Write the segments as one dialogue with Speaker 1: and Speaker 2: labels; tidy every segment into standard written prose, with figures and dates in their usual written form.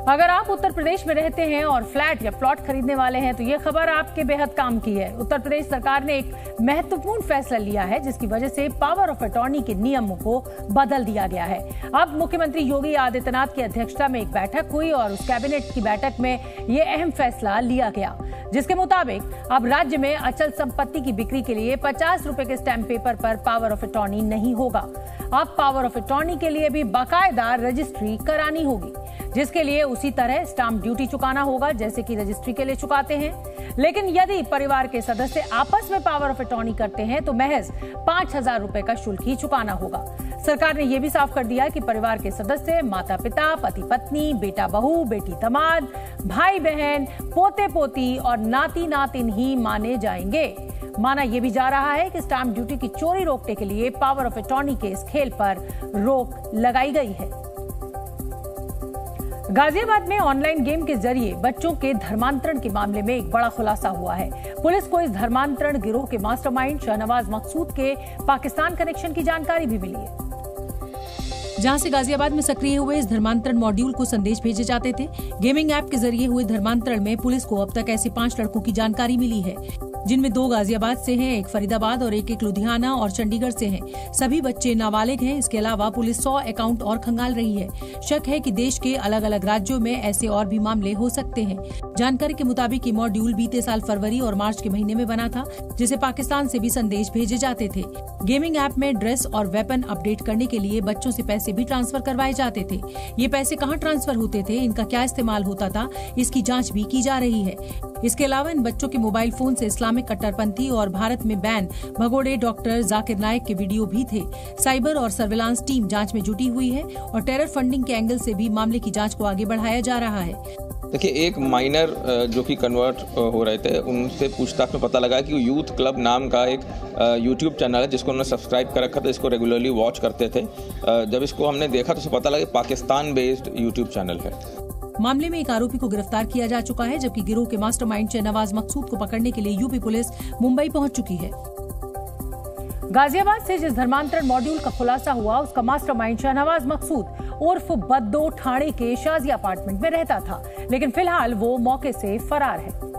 Speaker 1: अगर आप उत्तर प्रदेश में रहते हैं और फ्लैट या प्लॉट खरीदने वाले हैं तो ये खबर आपके बेहद काम की है। उत्तर प्रदेश सरकार ने एक महत्वपूर्ण फैसला लिया है जिसकी वजह से पावर ऑफ अटॉर्नी के नियमों को बदल दिया गया है। अब मुख्यमंत्री योगी आदित्यनाथ की अध्यक्षता में एक बैठक हुई और उस कैबिनेट की बैठक में ये अहम फैसला लिया गया जिसके मुताबिक अब राज्य में अचल संपत्ति की बिक्री के लिए 50 रुपए के स्टैंप पेपर पर पावर ऑफ अटॉर्नी नहीं होगा। अब पावर ऑफ अटॉर्नी के लिए भी बाकायदा रजिस्ट्री करानी होगी जिसके लिए उसी तरह स्टाम्प ड्यूटी चुकाना होगा जैसे कि रजिस्ट्री के लिए चुकाते हैं। लेकिन यदि परिवार के सदस्य आपस में पावर ऑफ अटॉर्नी करते हैं तो महज 5,000 रुपए का शुल्क ही चुकाना होगा। सरकार ने यह भी साफ कर दिया कि परिवार के सदस्य माता पिता, पति पत्नी, बेटा बहू, बेटी दामाद, भाई बहन, पोते पोती और नाती नातिन ही माने जाएंगे। माना यह भी जा रहा है कि स्टाम्प ड्यूटी की चोरी रोकने के लिए पावर ऑफ अटॉर्नी के इस खेल पर रोक लगाई गई है। गाजियाबाद में ऑनलाइन गेम के जरिए बच्चों के धर्मांतरण के मामले में एक बड़ा खुलासा हुआ है। पुलिस को इस धर्मांतरण गिरोह के मास्टरमाइंड शाहनवाज मकसूद के पाकिस्तान कनेक्शन की जानकारी भी मिली है। जहां से गाजियाबाद में सक्रिय हुए इस धर्मांतरण मॉड्यूल को संदेश भेजे जाते थे। गेमिंग ऐप के जरिए हुए धर्मांतरण में पुलिस को अब तक ऐसे 5 लड़कों की जानकारी मिली है जिनमें 2 गाजियाबाद से हैं, एक फरीदाबाद और एक लुधियाना और चंडीगढ़ से हैं। सभी बच्चे नाबालिग हैं। इसके अलावा पुलिस 100 अकाउंट और खंगाल रही है। शक है कि देश के अलग अलग राज्यों में ऐसे और भी मामले हो सकते हैं। जानकारी के मुताबिक ये मॉड्यूल बीते साल फरवरी और मार्च के महीने में बना था जिसे पाकिस्तान से भी संदेश भेजे जाते थे। गेमिंग ऐप में ड्रेस और वेपन अपडेट करने के लिए बच्चों से पैसे भी ट्रांसफर करवाए जाते थे। ये पैसे कहाँ ट्रांसफर होते थे, इनका क्या इस्तेमाल होता था, इसकी जाँच भी की जा रही है। इसके अलावा इन बच्चों के मोबाइल फोन से इस्लामिक कट्टरपंथी और भारत में बैन भगोड़े डॉक्टर जाकिर नायक के वीडियो भी थे। साइबर और सर्विलांस टीम जांच में जुटी हुई है और टेरर फंडिंग के एंगल से भी मामले की जांच को आगे बढ़ाया जा रहा है।
Speaker 2: देखिए, एक माइनर जो कि कन्वर्ट हो रहे थे उनसे पूछताछ में पता लगा कि यूथ क्लब नाम का एक यूट्यूब चैनल है जिसको उन्होंने सब्सक्राइब कर रखा था, इसको रेगुलरली वॉच करते थे। जब इसको हमने देखा तो उसे पता लगा पाकिस्तान बेस्ड यूट्यूब चैनल है।
Speaker 1: मामले में एक आरोपी को गिरफ्तार किया जा चुका है जबकि गिरोह के मास्टरमाइंड शाहनवाज मकसूद को पकड़ने के लिए यूपी पुलिस मुंबई पहुंच चुकी है। गाजियाबाद से जिस धर्मांतरण मॉड्यूल का खुलासा हुआ उसका मास्टरमाइंड शाहनवाज मकसूद उर्फ बद्दो ठाणे के शाजिया अपार्टमेंट में रहता था, लेकिन फिलहाल वो मौके से फरार है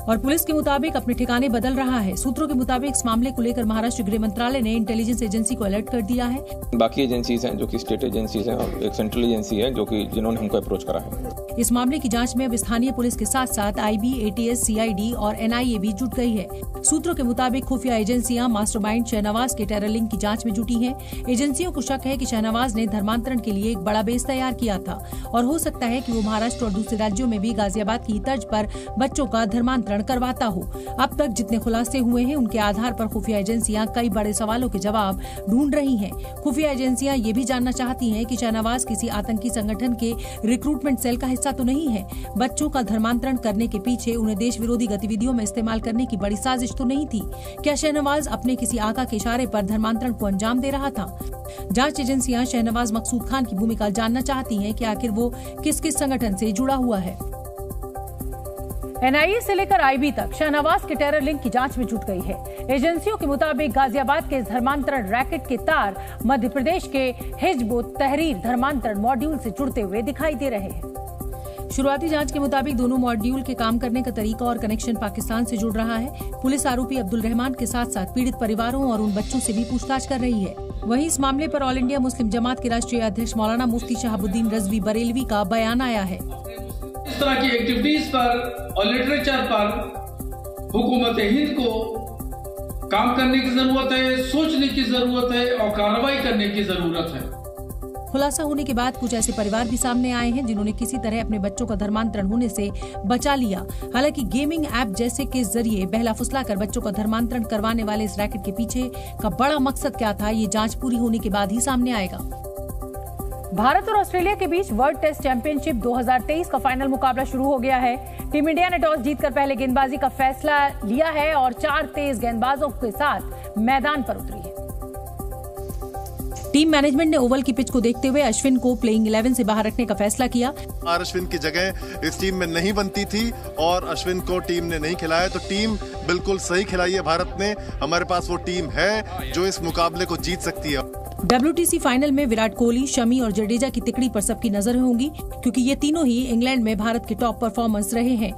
Speaker 1: और पुलिस के मुताबिक अपने ठिकाने बदल रहा है। सूत्रों के मुताबिक इस मामले को लेकर महाराष्ट्र गृह मंत्रालय ने इंटेलिजेंस एजेंसी को अलर्ट कर दिया है।
Speaker 2: बाकी एजेंसीज हैं जो कि स्टेट एजेंसीज हैं और एक सेंट्रल एजेंसी है जो कि जिन्होंने हमको अप्रोच करा है।
Speaker 1: इस मामले की जांच में अब स्थानीय पुलिस के साथ साथ IB, ATS, CID और NIA भी जुट गई है। सूत्रों के मुताबिक खुफिया एजेंसियां मास्टरमाइंड शाहनवाज के टेरर लिंक की जांच में जुटी हैं। एजेंसियों को शक है कि शाहनवाज ने धर्मांतरण के लिए एक बड़ा बेस तैयार किया था और हो सकता है कि वो महाराष्ट्र और दूसरे राज्यों में भी गाजियाबाद की तर्ज पर बच्चों का धर्मांतरण करवाता हो। अब तक जितने खुलासे हुए हैं उनके आधार पर खुफिया एजेंसियां कई बड़े सवालों के जवाब ढूंढ रही हैं। खुफिया एजेंसियां ये भी जानना चाहती हैं कि शाहनवाज किसी आतंकी संगठन के रिक्रूटमेंट सेल का हिस्सा तो नहीं है। बच्चों का धर्मांतरण करने के पीछे उन्हें देश विरोधी गतिविधियों में इस्तेमाल करने की बड़ी साजिश तो नहीं थी। क्या शाहनवाज अपने किसी आका के इशारे पर धर्मांतरण को अंजाम दे रहा था? जांच एजेंसियां शाहनवाज मकसूद खान की भूमिका जानना चाहती हैं कि आखिर वो किस किस संगठन से जुड़ा हुआ है। NIA से लेकर IB तक शाहनवाज के टेरर लिंक की जांच में जुट गई है। एजेंसियों के मुताबिक गाजियाबाद के धर्मांतरण रैकेट के तार मध्य प्रदेश के हिजबुत तहरीर धर्मांतरण मॉड्यूल से जुड़ते हुए दिखाई दे रहे हैं। शुरुआती जांच के मुताबिक दोनों मॉड्यूल के काम करने का तरीका और कनेक्शन पाकिस्तान से जुड़ रहा है। पुलिस आरोपी अब्दुल रहमान के साथ साथ पीड़ित परिवारों और उन बच्चों से भी पूछताछ कर रही है। वहीं इस मामले पर ऑल इंडिया मुस्लिम जमात के राष्ट्रीय अध्यक्ष मौलाना मुफ्ती शहाबुद्दीन रजवी बरेलवी का बयान आया है।
Speaker 3: इस तरह की एक्टिविटीज पर और लिटरेचर पर हुकूमत हिंद को काम करने की जरूरत है, सोचने की जरूरत है और कार्रवाई करने की जरूरत है।
Speaker 1: खुलासा होने के बाद कुछ ऐसे परिवार भी सामने आए हैं जिन्होंने किसी तरह अपने बच्चों का धर्मांतरण होने से बचा लिया। हालांकि गेमिंग ऐप जैसे के जरिए बहला फुसला कर बच्चों का धर्मांतरण करवाने वाले इस रैकेट के पीछे का बड़ा मकसद क्या था, ये जांच पूरी होने के बाद ही सामने आएगा। भारत और ऑस्ट्रेलिया के बीच वर्ल्ड टेस्ट चैंपियनशिप 2023 का फाइनल मुकाबला शुरू हो गया है। टीम इंडिया ने टॉस जीतकर पहले गेंदबाजी का फैसला लिया है और 4 तेज गेंदबाजों के साथ मैदान पर उतरी है। टीम मैनेजमेंट ने ओवल की पिच को देखते हुए अश्विन को प्लेइंग 11 से बाहर रखने का फैसला किया।
Speaker 4: अश्विन की जगह इस टीम में नहीं बनती थी और अश्विन को टीम ने नहीं खिलाया, तो टीम बिल्कुल सही खिलाई है भारत ने। हमारे पास वो टीम है जो इस मुकाबले को जीत सकती है।
Speaker 1: WTC फाइनल में विराट कोहली, शमी और जडेजा की तिकड़ी पर सबकी नजर होंगी, क्योंकि ये तीनों ही इंग्लैंड में भारत के टॉप परफॉर्मर्स रहे हैं।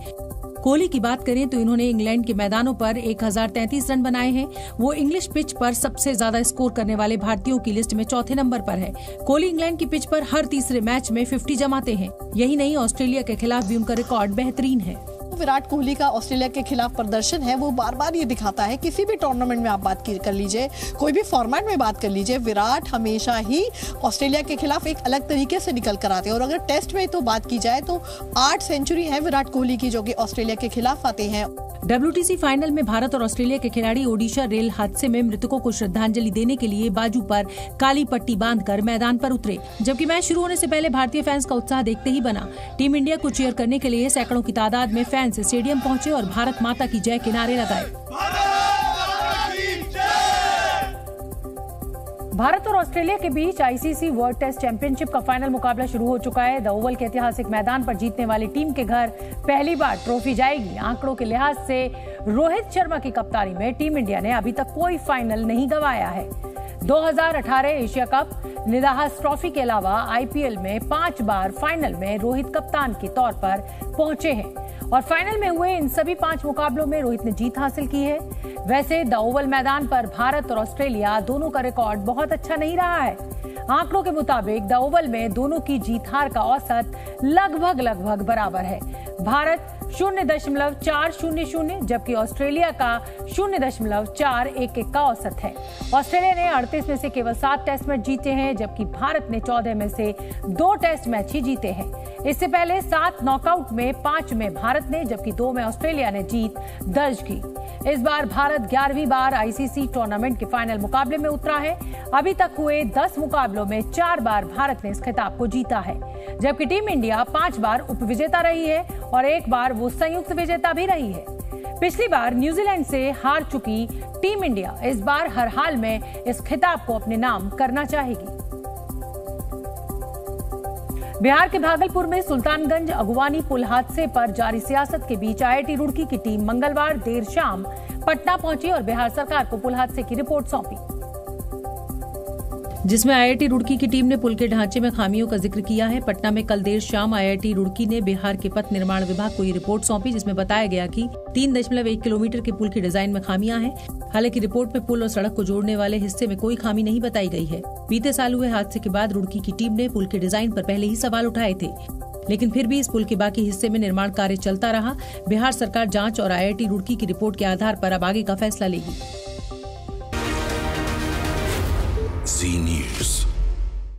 Speaker 1: कोहली की बात करें तो इन्होंने इंग्लैंड के मैदानों पर 1033 रन बनाए हैं। वो इंग्लिश पिच पर सबसे ज्यादा स्कोर करने वाले भारतीयों की लिस्ट में चौथे नंबर पर है। कोहली इंग्लैंड की पिच पर हर तीसरे मैच में 50 जमाते हैं। यही नहीं, ऑस्ट्रेलिया के खिलाफ भी उनका रिकॉर्ड बेहतरीन है।
Speaker 5: विराट कोहली का ऑस्ट्रेलिया के खिलाफ प्रदर्शन है वो बार बार ये दिखाता है, किसी भी टूर्नामेंट में आप बात कर लीजिए, कोई भी फॉर्मेट में बात कर लीजिए, विराट हमेशा ही ऑस्ट्रेलिया के खिलाफ एक अलग तरीके से निकल कर आते हैं। और अगर टेस्ट में तो बात की जाए तो 8 सेंचुरी है विराट कोहली की, जो कि ऑस्ट्रेलिया के खिलाफ आते हैं।
Speaker 1: WTC फाइनल में भारत और ऑस्ट्रेलिया के खिलाड़ी ओडिशा रेल हादसे में मृतकों को श्रद्धांजलि देने के लिए बाजू पर काली पट्टी बांधकर मैदान पर उतरे, जबकि मैच शुरू होने से पहले भारतीय फैंस का उत्साह देखते ही बना। टीम इंडिया को चीयर करने के लिए सैकड़ों की तादाद में फैंस स्टेडियम पहुंचे और भारत माता की जय के नारे लगाए। भारत और ऑस्ट्रेलिया के बीच ICC वर्ल्ड टेस्ट चैंपियनशिप का फाइनल मुकाबला शुरू हो चुका है। द ओवल के ऐतिहासिक मैदान पर जीतने वाली टीम के घर पहली बार ट्रॉफी जाएगी। आंकड़ों के लिहाज से रोहित शर्मा की कप्तानी में टीम इंडिया ने अभी तक कोई फाइनल नहीं गंवाया है। 2018 एशिया कप, निदाहस ट्रॉफी के अलावा IPL में 5 बार फाइनल में रोहित कप्तान के तौर पर पहुंचे हैं और फाइनल में हुए इन सभी 5 मुकाबलों में रोहित ने जीत हासिल की है। वैसे द ओवल मैदान पर भारत और ऑस्ट्रेलिया दोनों का रिकॉर्ड बहुत अच्छा नहीं रहा है। आंकड़ों के मुताबिक द ओवल में दोनों की जीत हार का औसत लगभग बराबर है। भारत 0.400 जबकि ऑस्ट्रेलिया का 0.411 का औसत है। ऑस्ट्रेलिया ने 38 में से केवल 7 टेस्ट मैच जीते हैं, जबकि भारत ने 14 में से 2 टेस्ट मैच ही जीते हैं। इससे पहले 7 नॉकआउट में 5 में भारत ने, जबकि 2 में ऑस्ट्रेलिया ने जीत दर्ज की। इस बार भारत 11वीं बार ICC टूर्नामेंट के फाइनल मुकाबले में उतरा है। अभी तक हुए 10 मुकाबलों में 4 बार भारत ने इस खिताब को जीता है, जबकि टीम इंडिया 5 बार उपविजेता रही है और 1 बार वो संयुक्त विजेता भी रही है। पिछली बार न्यूजीलैंड से हार चुकी टीम इंडिया इस बार हर हाल में इस खिताब को अपने नाम करना चाहेगी। बिहार के भागलपुर में सुल्तानगंज अगुवानी पुल हादसे पर जारी सियासत के बीच IIT रुड़की की टीम मंगलवार देर शाम पटना पहुंची और बिहार सरकार को पुल हादसे की रिपोर्ट सौंपी, जिसमें IIT रुड़की की टीम ने पुल के ढांचे में खामियों का जिक्र किया है। पटना में कल देर शाम IIT रुड़की ने बिहार के पथ निर्माण विभाग को ये रिपोर्ट सौंपी, जिसमें बताया गया कि 3.1 किलोमीटर के पुल की डिजाइन में खामियां हैं। हालांकि रिपोर्ट में पुल और सड़क को जोड़ने वाले हिस्से में कोई खामी नहीं बताई गई है। बीते साल हुए हादसे के बाद रुड़की की टीम ने पुल के डिजाइन पर पहले ही सवाल उठाए थे, लेकिन फिर भी इस पुल के बाकी हिस्से में निर्माण कार्य चलता रहा। बिहार सरकार जांच और IIT रुड़की की रिपोर्ट के आधार पर अब आगे का फैसला लेगी।
Speaker 6: Z News।